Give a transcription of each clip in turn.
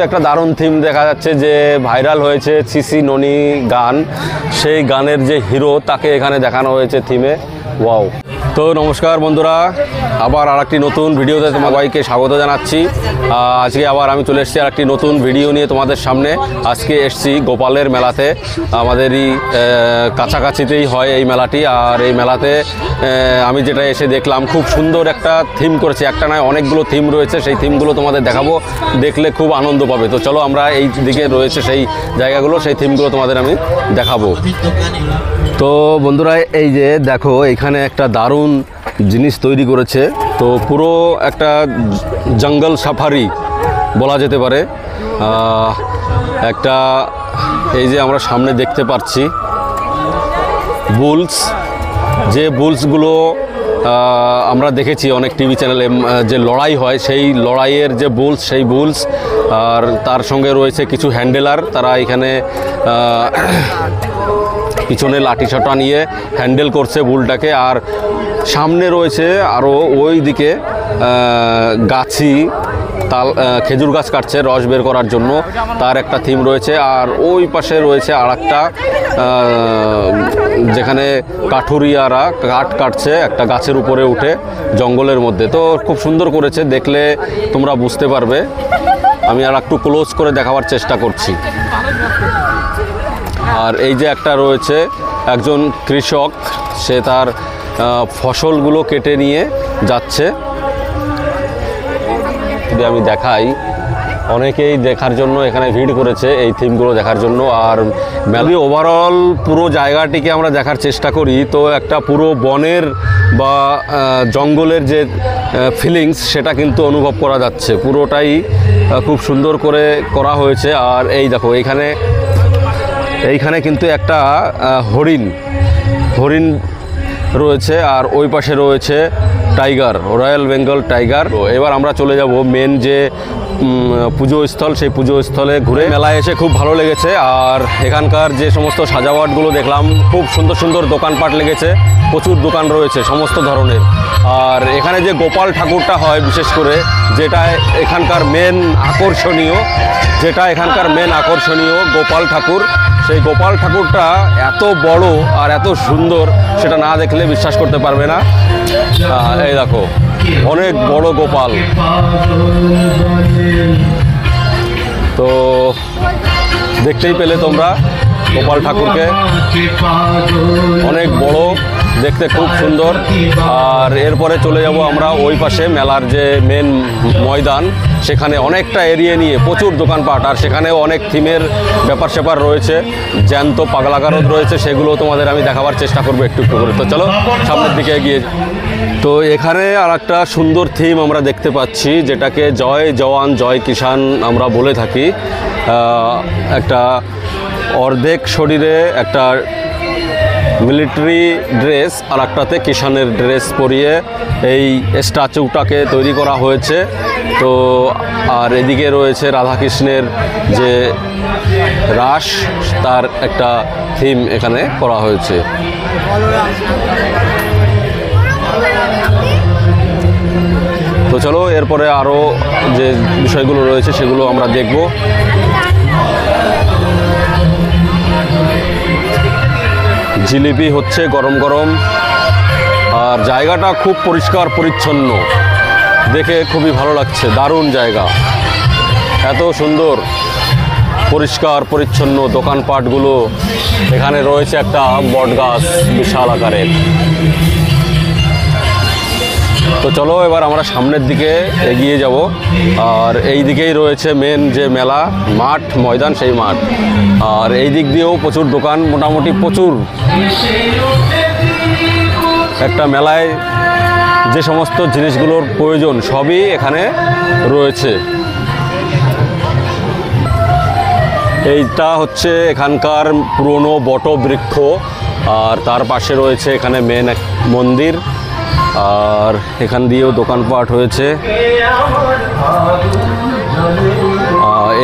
একটা দারুণ থিম দেখা যাচ্ছে যে ভাইরাল হয়েছে সিসি ননি গান, সেই গানের যে হিরো তাকে এখানে দেখানো হয়েছে থিমে। ওয়াও। তো নমস্কার বন্ধুরা, আবার আরেকটি নতুন ভিডিওতে তোমাদেরকে স্বাগত জানাচ্ছি। আজকে আবার আমি চলে এসেছি আরেকটি নতুন ভিডিও নিয়ে তোমাদের সামনে। আজকে এসেছি গোপালের মেলাতে, আমাদেরই কাছাকাছিতেই হয় এই মেলাটি। আর এই মেলাতে আমি যেটা এসে দেখলাম, খুব সুন্দর একটা থিম করেছে, একটা নয় অনেকগুলো থিম রয়েছে। সেই থিমগুলো তোমাদের দেখাবো, দেখলে খুব আনন্দ পাবে। তো চলো আমরা এই দিকে রয়েছে সেই জায়গাগুলো, সেই থিমগুলো তোমাদের আমি দেখাবো। তো বন্ধুরা এই যে দেখো, এখানে একটা দারুণ জিনিস তৈরি করেছে। তো পুরো একটা জঙ্গল সাফারি বলা যেতে পারে। একটা এই যে আমরা সামনে দেখতে পাচ্ছি বুলস, যে বুলসগুলো আমরা দেখেছি অনেক টিভি চ্যানেলে যে লড়াই হয়, সেই লড়াইয়ের যে বুলস, সেই বুলস। আর তার সঙ্গে রয়েছে কিছু হ্যান্ডেলার, তারা এখানে পিছনে লাঠি ছাটা নিয়ে হ্যান্ডেল করছে বুলটাকে। আর সামনে রয়েছে আরও ওই দিকে গাছি তাল খেজুর গাছ কাটছে রস বের করার জন্য, তার একটা থিম রয়েছে। আর ওই পাশে রয়েছে আর একটা যেখানে কাঠুরিয়ারা কাঠ কাটছে একটা গাছের উপরে উঠে জঙ্গলের মধ্যে। তো খুব সুন্দর করেছে, দেখলে তোমরা বুঝতে পারবে। আমি আর একটু ক্লোজ করে দেখাবার চেষ্টা করছি। আর এই যে একটা রয়েছে একজন কৃষক, সে তার ফসলগুলো কেটে নিয়ে যাচ্ছে। যদি আমি দেখাই, অনেকেই দেখার জন্য এখানে ভিড় করেছে এই থিমগুলো দেখার জন্য। আর মেলার ওভারঅল পুরো জায়গাটিকে আমরা দেখার চেষ্টা করি, তো একটা পুরো বনের বা জঙ্গলের যে ফিলিংস, সেটা কিন্তু অনুভব করা যাচ্ছে। পুরোটাই খুব সুন্দর করে করা হয়েছে। আর এই দেখো, এইখানে কিন্তু একটা হরিণ রয়েছে, আর ওই পাশে রয়েছে টাইগার, রয়্যাল বেঙ্গল টাইগার। এবার আমরা চলে যাব মেন যে পুজোস্থল, সেই পুজোস্থলে ঘুরে। মেলায় এসে খুব ভালো লেগেছে। আর এখানকার যে সমস্ত সাজাওয়াটগুলো দেখলাম, খুব সুন্দর সুন্দর দোকানপাট লেগেছে, প্রচুর দোকান রয়েছে সমস্ত ধরনের। আর এখানে যে গোপাল ঠাকুরটা হয় বিশেষ করে, যেটা এখানকার মেন আকর্ষণীয় গোপাল ঠাকুর। সেই গোপাল ঠাকুরটা এত বড় আর এত সুন্দর, সেটা না দেখলে বিশ্বাস করতে পারবে না। এই দেখো, অনেক বড় গোপাল। তো দেখতেই পেলে তোমরা গোপাল ঠাকুরকে, অনেক বড়, দেখতে খুব সুন্দর। আর এরপরে চলে যাব আমরা ওই পাশে মেলার যে মেন ময়দান, সেখানে অনেকটা এরিয়া নিয়ে প্রচুর দোকানপাট। আর সেখানেও অনেক থিমের ব্যাপার স্যাপার রয়েছে, জ্যান্ত পাগলা গারদ রয়েছে, সেগুলো তোমাদের আমি দেখাবার চেষ্টা করবো একটু একটু করে। তো চলো সামনের দিকে এগিয়ে। তো এখানে আর একটা সুন্দর থিম আমরা দেখতে পাচ্ছি, যেটাকে জয় জওয়ান জয় কিষান আমরা বলে থাকি। একটা অর্ধেক শরীরে একটা মিলিটারি ড্রেস, আর একটাতে কিষানের ড্রেস পরিয়ে এই স্ট্যাচুটাকে তৈরি করা হয়েছে। তো আর এদিকে রয়েছে রাধাকৃষ্ণের যে রাস, তার একটা থিম এখানে করা হয়েছে। তো চলো এরপরে আরও যে বিষয়গুলো রয়েছে সেগুলো আমরা দেখব। জিলিপি হচ্ছে গরম গরম। আর জায়গাটা খুব পরিষ্কার পরিচ্ছন্ন, দেখে খুবই ভালো লাগছে। দারুণ জায়গা, এত সুন্দর পরিষ্কার পরিচ্ছন্ন দোকানপাটগুলো। এখানে রয়েছে একটা বট গাছ বিশাল আকারের। তো চলো এবার আমরা সামনের দিকে এগিয়ে যাব। আর এই দিকেই রয়েছে মেন যে মেলা মাঠ, ময়দান, সেই মাঠ। আর এই দিক দিয়েও প্রচুর দোকান, মোটামুটি প্রচুর। একটা মেলায় যে সমস্ত জিনিসগুলোর প্রয়োজন সবই এখানে রয়েছে। এইটা হচ্ছে এখানকার পুরনো বটবৃক্ষ। আর তার পাশে রয়েছে এখানে মেন এক মন্দির। আর এখান দিয়েও দোকানপাট হয়েছে।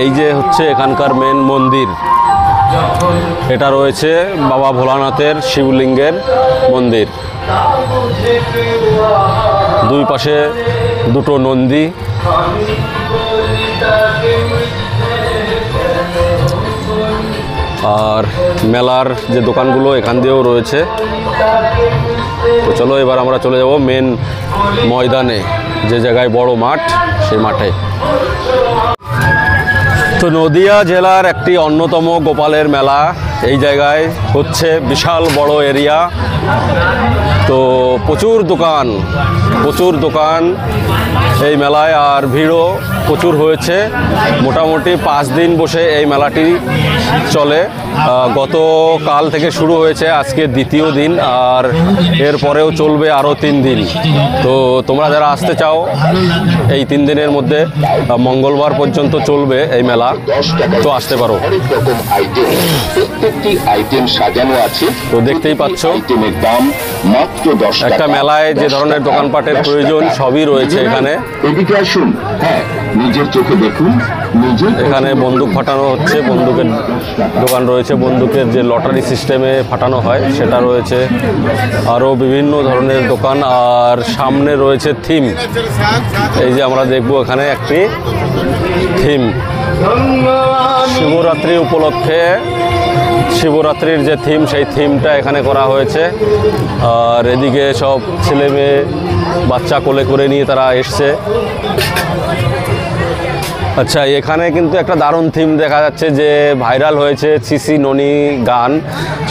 এই যে হচ্ছে এখানকার মেন মন্দির, এটা রয়েছে বাবা ভোলানাথের শিবলিঙ্গের মন্দির। দুই পাশে দুটো নন্দী। আর মেলার যে দোকানগুলো এখান দিয়েও রয়েছে। তো চলো এবার আমরা চলে যাব মেন ময়দানে, যে জায়গায় বড় মাঠ, সেই মাঠে। তো নদিয়া জেলার একটি অন্যতম গোপালের মেলা এই জায়গায় হচ্ছে, বিশাল বড় এরিয়া। তো প্রচুর দোকান এই মেলায়, আর ভিড়ও প্রচুর হয়েছে। মোটামুটি 5 দিন বসে এই মেলাটি চলে। গতকাল থেকে শুরু হয়েছে, আজকে দ্বিতীয় দিন, আর এরপরেও চলবে আরও 3 দিন। তো তোমরা যারা আসতে চাও এই 3 দিনের মধ্যে, মঙ্গলবার পর্যন্ত চলবে এই মেলা, তো আসতে পারো। তো দেখতেই পাচ্ছ একটা মেলায় যে ধরনের দোকানপাটের প্রয়োজন সবই রয়েছে এখানে। নিজের চোখে দেখুন। এখানে বন্দুক ফাটানো হচ্ছে, বন্দুকের দোকান রয়েছে, বন্দুকের যে লটারি সিস্টেমে ফাটানো হয় সেটা রয়েছে, আরও বিভিন্ন ধরনের দোকান। আর সামনে রয়েছে থিম, এই যে আমরা দেখবো এখানে একটি থিম শিবরাত্রি উপলক্ষে, শিবরাত্রির যে থিম সেই থিমটা এখানে করা হয়েছে। আর এদিকে সব ছেলে মেয়ে বাচ্চা কোলে করে নিয়ে তারা এসছে। আচ্ছা, এখানে কিন্তু একটা দারুণ থিম দেখা যাচ্ছে, যে ভাইরাল হয়েছে সিসি ননি গান,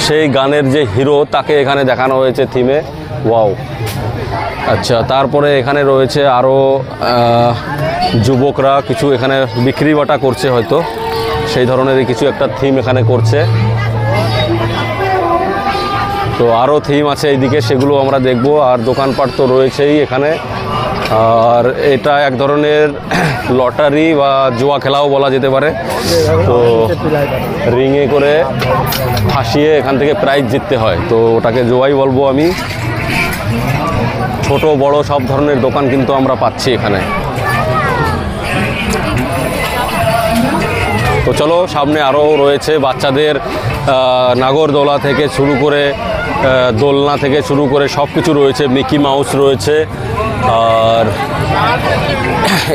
সেই গানের যে হিরো তাকে এখানে দেখানো হয়েছে থিমে। ওয়াও। আচ্ছা, তারপরে এখানে রয়েছে আরও যুবকরা কিছু এখানে বিক্রি বাটা করছে, হয়তো সেই ধরনেরই কিছু একটা থিম এখানে করছে। তো আরও থিম আছে এইদিকে, সেগুলো আমরা দেখব। আর দোকানপাট তো রয়েছেই এখানে। আর এটা এক ধরনের লটারি বা জুয়া খেলাও বলা যেতে পারে। তো রিংয়ে করে ফাঁসিয়ে এখান থেকে প্রাইজ জিততে হয়, তো ওটাকে জুয়াই বলবো আমি। ছোট বড় সব ধরনের দোকান কিন্তু আমরা পাচ্ছি এখানে। তো চলো, সামনে আরও রয়েছে বাচ্চাদের নাগরদোলা থেকে শুরু করে, দোলনা থেকে শুরু করে সব কিছু রয়েছে। মিকি মাউস রয়েছে, আর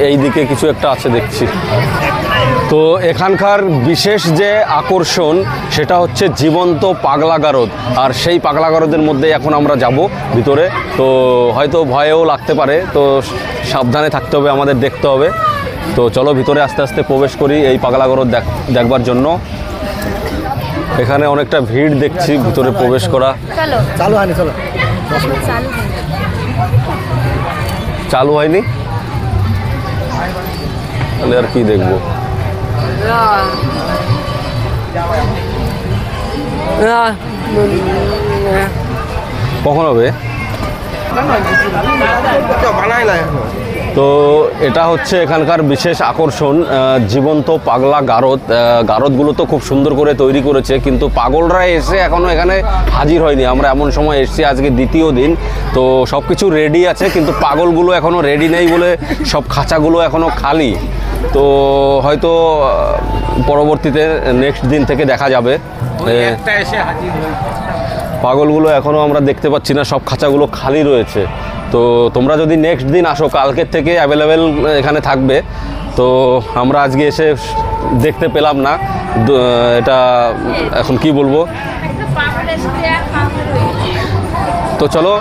এই দিকে কিছু একটা আছে দেখছি। তো এখানকার বিশেষ যে আকর্ষণ সেটা হচ্ছে জীবন্ত পাগলা গারদ, আর সেই পাগলা গারদের মধ্যে এখন আমরা যাব ভিতরে। তো হয়তো ভয়েও লাগতে পারে, তো সাবধানে থাকতে হবে, আমাদের দেখতে হবে। তো চলো ভিতরে আস্তে আস্তে প্রবেশ করি এই পাগলা গারদ দেখবার জন্য। এখানে অনেকটা ভিড় দেখছি ভিতরে প্রবেশ করা। চালু হয়নি, তাহলে আর কি দেখবো। কখন হবে? তো এটা হচ্ছে এখানকার বিশেষ আকর্ষণ, জীবন্ত পাগলা গারদ। গারদগুলো তো খুব সুন্দর করে তৈরি করেছে, কিন্তু পাগলরা এসে এখনও এখানে হাজির হয়নি। আমরা এমন সময় এসেছি, আজকে দ্বিতীয় দিন, তো সব কিছু রেডি আছে, কিন্তু পাগলগুলো এখনও রেডি নেই বলে সব খাঁচাগুলো এখনও খালি। তো হয়তো পরবর্তীতে নেক্সট দিন থেকে দেখা যাবে। পাগলগুলো এখনও আমরা দেখতে পাচ্ছি না, সব খাঁচাগুলো খালি রয়েছে। তো তোমরা যদি নেক্সট দিন আসো, কালকের থেকে অ্যাভেলেবেল এখানে থাকবে। তো আমরা আজকে এসে দেখতে পেলাম না, এটা এখন কি বলবো। তো চলো,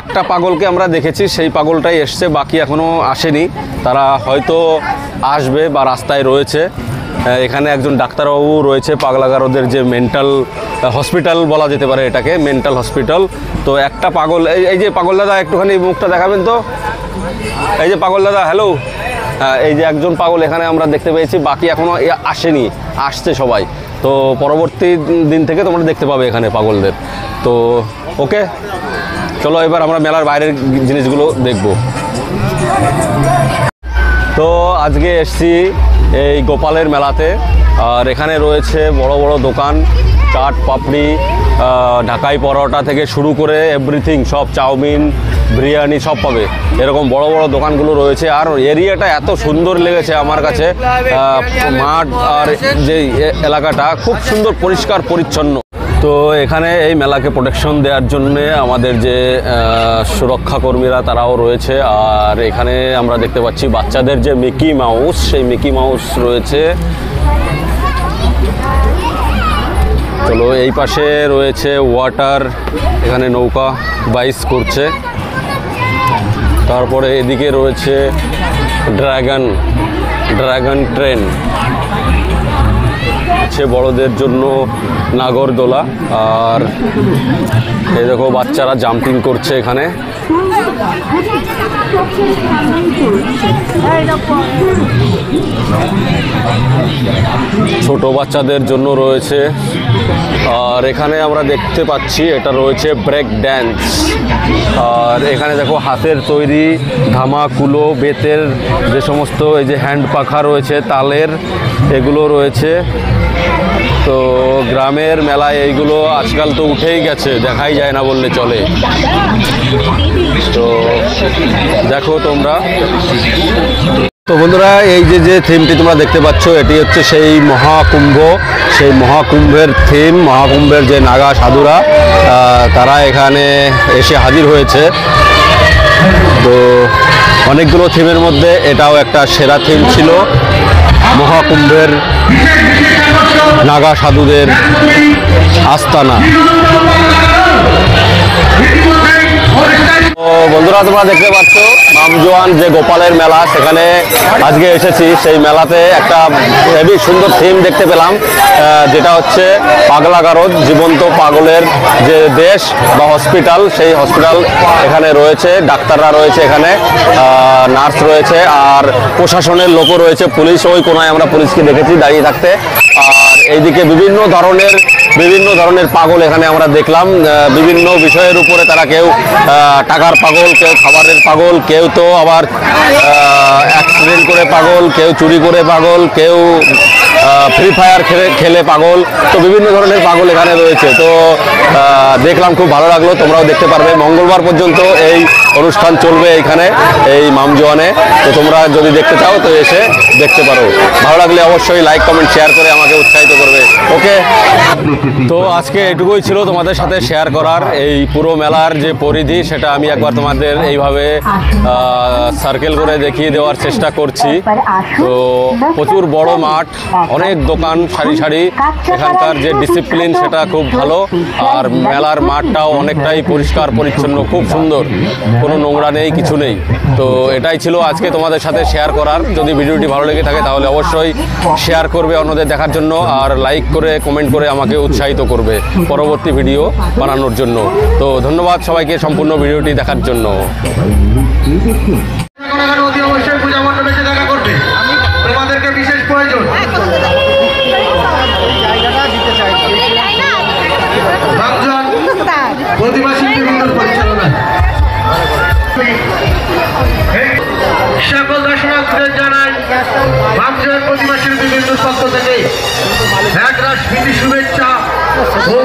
একটা পাগলকে আমরা দেখেছি, সেই পাগলটাই এসছে, বাকি এখনও আসেনি। তারা হয়তো আসবে বা রাস্তায় রয়েছে। এখানে একজন ডাক্তারবাবু রয়েছে, পাগলা গারদের যে মেন্টাল হসপিটাল বলা যেতে পারে এটাকে, মেন্টাল হসপিটাল। তো একটা পাগল, এই যে পাগল দাদা, একটুখানি মুখটা দেখাবেন তো। এই যে পাগল দাদা, হ্যালো। এই যে একজন পাগল এখানে আমরা দেখতে পেয়েছি, বাকি এখনও আসেনি, আসছে সবাই। তো পরবর্তী দিন থেকে তোমরা দেখতে পাবে এখানে পাগলদের। তো ওকে, চলো এবার আমরা মেলার বাইরের জিনিসগুলো দেখব। তো আজকে এসছি এই গোপালের মেলাতে, আর এখানে রয়েছে বড় বড় দোকান, চাট পাপড়ি, ঢাকাই পরোটা থেকে শুরু করে এভরিথিং, সব চাউমিন বিরিয়ানি সব পাবে, এরকম বড় বড় দোকানগুলো রয়েছে। আর এরিয়াটা এত সুন্দর লেগেছে আমার কাছে, মাঠ আর যে এলাকাটা খুব সুন্দর, পরিষ্কার পরিচ্ছন্ন। তো এখানে এই মেলাকে প্রোটেকশন দেওয়ার জন্যে আমাদের যে সুরক্ষা কর্মীরা তারাও রয়েছে। আর এখানে আমরা দেখতে পাচ্ছি বাচ্চাদের যে মিকি মাউস, সেই মিকি মাউস রয়েছে। চলো এই পাশে রয়েছে ওয়াটার, এখানে নৌকা বাইস করছে। তারপরে এদিকে রয়েছে ড্রাগন ট্রেন, হচ্ছে বড়দের জন্য নাগরদোলা। আর এই দেখো বাচ্চারা জাম্পিং করছে এখানে। ছোট বাচ্চাদের জন্য রয়েছে। আর এখানে আমরা দেখতে পাচ্ছি এটা রয়েছে ব্রেক ড্যান্স। আর এখানে দেখো হাতের তৈরি ধামা, কুলো, বেতের যে সমস্ত এই যে হ্যান্ড পাখা রয়েছে, তালের, এগুলো রয়েছে। তো গ্রামের মেলায় এইগুলো আজকাল তো উঠেই গেছে, দেখাই যায় না বললে চলে। তো দেখো তোমরা। তো বন্ধুরা, এই যে থিমটি তোমরা দেখতে পাচ্ছ, এটি হচ্ছে সেই মহাকুম্ভ, সেই মহাকুম্ভের থিম। মহাকুম্ভের যে নাগা সাধুরা তারা এখানে এসে হাজির হয়েছে। তো অনেকগুলো থিমের মধ্যে এটাও একটা সেরা থিম ছিল, মহাকুম্ভের নাগা সাধুদের আস্তানা। তো বন্ধুরা, তোমরা দেখতে পাচ্ছ মামজোয়ান যে গোপালের মেলা, সেখানে আজকে এসেছি। সেই মেলাতে একটা হেভি সুন্দর থিম দেখতে পেলাম, যেটা হচ্ছে পাগলা গারদ, জীবন্ত পাগলের যে দেশ বা হসপিটাল, সেই হসপিটাল এখানে রয়েছে। ডাক্তাররা রয়েছে এখানে, নার্স রয়েছে, আর প্রশাসনের লোকও রয়েছে, পুলিশ। ওই কোনায় আমরা পুলিশকে দেখেছি দাঁড়িয়ে থাকতে। আর এইদিকে বিভিন্ন ধরনের পাগল এখানে আমরা দেখলাম। বিভিন্ন বিষয়ের উপরে তারা, কেউ টাকার পাগল, কেউ খাবারের পাগল, কেউ তো আবার অ্যাক্সিডেন্ট করে পাগল, কেউ চুরি করে পাগল, কেউ ফ্রি ফায়ার খেলে পাগল। তো বিভিন্ন ধরনের পাগল এখানে রয়েছে। তো দেখলাম, খুব ভালো লাগলো। তোমরাও দেখতে পারবে, মঙ্গলবার পর্যন্ত এই অনুষ্ঠান চলবে এইখানে, এই মামজোয়ানে। তো তোমরা যদি দেখতে চাও তো এসে দেখতে পারো। ভালো লাগলে অবশ্যই লাইক, কমেন্ট, শেয়ার করে আমাকে উৎসাহিত করবে। ওকে, তো আজকে এটুকুই ছিল তোমাদের সাথে শেয়ার করার। এই পুরো মেলার যে পরিধি, সেটা আমি একবার তোমাদের এইভাবে সার্কেল করে দেখিয়ে দেওয়ার চেষ্টা করছি। তো প্রচুর বড় মাঠ, অনেক দোকান সারি সারি, এখানকার যে ডিসিপ্লিন সেটা খুব ভালো। আর মেলার মাঠটাও অনেকটাই পরিষ্কার পরিচ্ছন্ন, খুব সুন্দর, কোনো নোংরা নেই, কিছু নেই। তো এটাই ছিল আজকে তোমাদের সাথে শেয়ার করার। যদি ভিডিওটি ভালো লেগে থাকে তাহলে অবশ্যই শেয়ার করবে অন্যদের দেখার জন্য, আর লাইক করে কমেন্ট করে আমাকে উৎসাহিত করবে পরবর্তী ভিডিও বানানোর জন্য। তো ধন্যবাদ সবাইকে সম্পূর্ণ ভিডিওটি দেখার জন্য। অবশ্যই পূজা মণ্ডপে এসে দেখা করবে, তোমাদেরকে বিশেষ প্রয়োজন। প্রতিমা শিল্পীবৃন্দর পরিচালনায় সকল দর্শনার্থীদের জানাই মামজোয়ান প্রতিমা শিল্পীবৃন্দর পক্ষ থেকে একরাশ প্রীতি শুভেচ্ছা ও